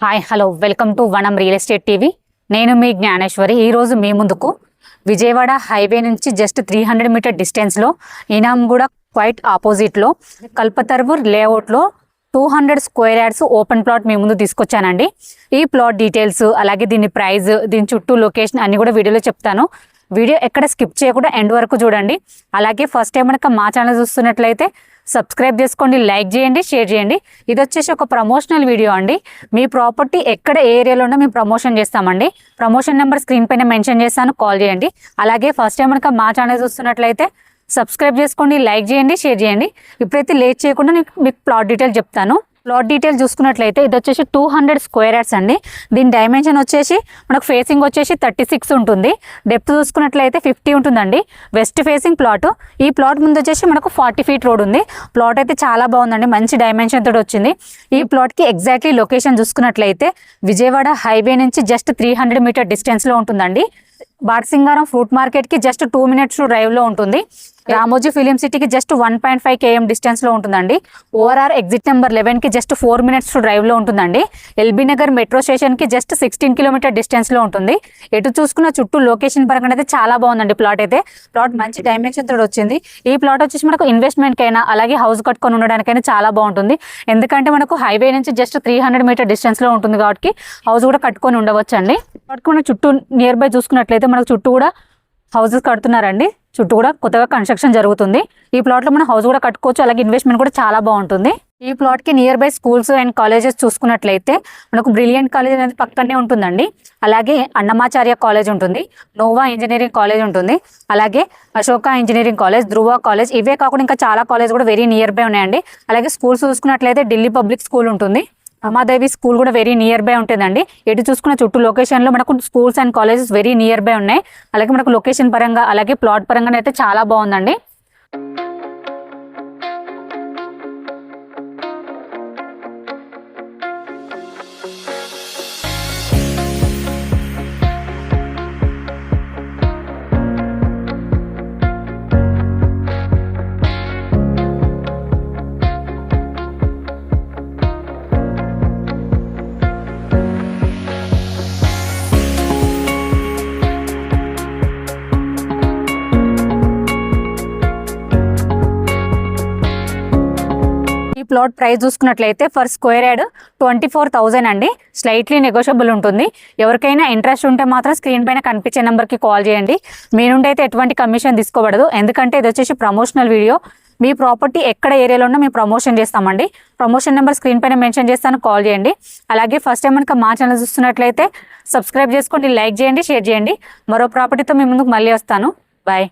Hi hello welcome to వనం real estate TV. నేను మీ జ్ఞానేశ్వరి. ఈరోజు మీ ముందుకు విజయవాడ హైవే నుంచి జస్ట్ 300 మీటర్ డిస్టెన్స్లో ఇనాంగూడ క్వైట్ ఆపోజిట్లో కల్పతరువు లేఅవుట్లో 200 స్క్వేర్ యార్డ్స్ ఓపెన్ ప్లాట్ మీ ముందు తీసుకొచ్చానండి. ఈ ప్లాట్ డీటెయిల్స్ అలాగే దీని ప్రైస్, దీని చుట్టూ లొకేషన్ అన్ని కూడా వీడియోలో చెప్తాను. వీడియో ఎక్కడ స్కిప్ చేయకుండా ఎండ్ వరకు చూడండి. అలాగే ఫస్ట్ టైం కనుక మా ఛానల్ చూస్తున్నట్లయితే సబ్స్క్రైబ్ చేసుకోండి, లైక్ చేయండి, షేర్ చేయండి. ఇది వచ్చేసి ఒక ప్రమోషనల్ వీడియో అండి. మీ ప్రాపర్టీ ఎక్కడ ఏరియాలో ఉన్నా మేము ప్రమోషన్ చేస్తామండి. ప్రమోషన్ నెంబర్ స్క్రీన్ పైన మెన్షన్ చేస్తాను, కాల్ చేయండి. అలాగే ఫస్ట్ టైం కనుక మా ఛానల్ చూస్తున్నట్లయితే సబ్స్క్రైబ్ చేసుకోండి, లైక్ చేయండి, షేర్ చేయండి. ఇప్పుడైతే లేట్ చేయకుండా మీకు ప్లాట్ డీటెయిల్ చెప్తాను. ప్లాట్ డీటెయిల్ చూసుకున్నట్లయితే ఇది వచ్చేసి 200 స్క్వేర్ యార్డ్స్ అండి. దీని డైమెన్షన్ వచ్చేసి మనకు ఫేసింగ్ వచ్చేసి 36 ఉంటుంది. డెప్త్ చూసుకున్నట్లయితే 50 ఉంటుందండి. West facing plot. ఈ ప్లాట్ ముందు వచ్చేసి మనకు 40 ఫీట్ రోడ్ ఉంది. ప్లాట్ అయితే చాలా బాగుందండి, మంచి డైమెన్షన్ తోటి వచ్చింది. ఈ ప్లాట్కి ఎగ్జాక్ట్లీ లొకేషన్ చూసుకున్నట్లయితే విజయవాడ హైవే నుంచి జస్ట్ 300 మీటర్ డిస్టెన్స్లో ఉంటుందండి. బాటసింగారం ఫ్రూట్ మార్కెట్కి జస్ట్ 2 మినిట్స్ డ్రైవ్లో ఉంటుంది. రామోజీ ఫిలిం సిటీకి జస్ట్ 1.5 km డిస్టెన్స్లో ఉంటుందండి. ఓఆర్ఆర్ ఎగ్జిట్ నెంబర్ 11కి జస్ట్ 4 మినిట్స్ డ్రైవ్లో ఉంటుందండి. ఎల్బీ నగర్ మెట్రో స్టేషన్కి జస్ట్ 16 కిలోమీటర్ డిస్టెన్స్లో ఉంటుంది. ఎటు చూసుకున్న చుట్టూ లొకేషన్ పరంగా అయితే చాలా బాగుందండి. ప్లాట్ అయితే మంచి డైమెన్షన్ తోటి వచ్చింది. ఈ ప్లాట్ వచ్చేసి మనకు ఇన్వెస్ట్మెంట్కైనా అలాగే హౌస్ కట్టుకొని ఉండడానికైనా చాలా బాగుంటుంది. ఎందుకంటే మనకు హైవే నుంచి జస్ట్ 300 మీటర్ డిస్టెన్స్లో ఉంటుంది కాబట్టి హౌస్ కూడా కట్టుకొని ఉండవచ్చండి. కట్టుకున్న చుట్టూ నియర్ బై చూసుకున్నట్లయితే మనకు చుట్టూ కూడా హౌసెస్ కడుతున్నారండి. చుట్టూ కూడా కొత్తగా కన్స్ట్రక్షన్ జరుగుతుంది. ఈ ప్లాట్లో మనం హౌస్ కూడా కట్టుకోవచ్చు, అలాగే ఇన్వెస్ట్మెంట్ కూడా చాలా బాగుంటుంది. ఈ ప్లాట్కి near by schools and colleges చూసుకున్నట్లయితే మనకు బ్రిలియంట్ కాలేజ్ అనేది పక్కనే ఉంటుందండి. అలాగే అన్నమాచార్య కాలేజ్ ఉంటుంది, నోవా ఇంజనీరింగ్ కాలేజ్ ఉంటుంది, అలాగే Ashoka engineering college, Dhruva college. ఇవే కాకుండా ఇంకా చాలా కాలేజ్ కూడా వెరీ నియర్ బై ఉన్నాయండి. అలాగే స్కూల్స్ చూసుకున్నట్లయితే ఢిల్లీ పబ్లిక్ స్కూల్ ఉంటుంది, రమాదేవి స్కూల్ కూడా వెరీ నియర్ బై ఉంటుందండి. ఎటు చూసుకున్న చుట్టూ లొకేషన్లో మనకు schools and colleges very near by ఉన్నాయి. అలాగే మనకు లొకేషన్ పరంగా అలాగే ప్లాట్ పరంగా అయితే చాలా బాగుందండి. ఈ ప్లాట్ ప్రైస్ చూసుకున్నట్లయితే ఫర్ స్క్వేర్ యార్డ్ 24,000 అండి. స్లైట్లీ నెగోషియబుల్ ఉంటుంది. ఎవరికైనా ఇంట్రెస్ట్ ఉంటే మాత్రం స్క్రీన్ పైన కనిపించే నెంబర్కి కాల్ చేయండి. మీ నుండి అయితే ఎటువంటి కమిషన్ తీసుకోబడదు, ఎందుకంటే ఇది వచ్చేసి ప్రమోషనల్ వీడియో. మీ ప్రాపర్టీ ఎక్కడ ఏరియాలో ఉన్నా మేము ప్రమోషన్ చేస్తామండి. ప్రమోషన్ నెంబర్ స్క్రీన్ పైన మెన్షన్ చేస్తాను, కాల్ చేయండి. అలాగే ఫస్ట్ టైం కనుక మా ఛానల్ చూస్తున్నట్లయితే సబ్స్క్రైబ్ చేసుకోండి, లైక్ చేయండి, షేర్ చేయండి. మరో ప్రాపర్టీతో మీ ముందుకు మళ్ళీ వస్తాను. బాయ్.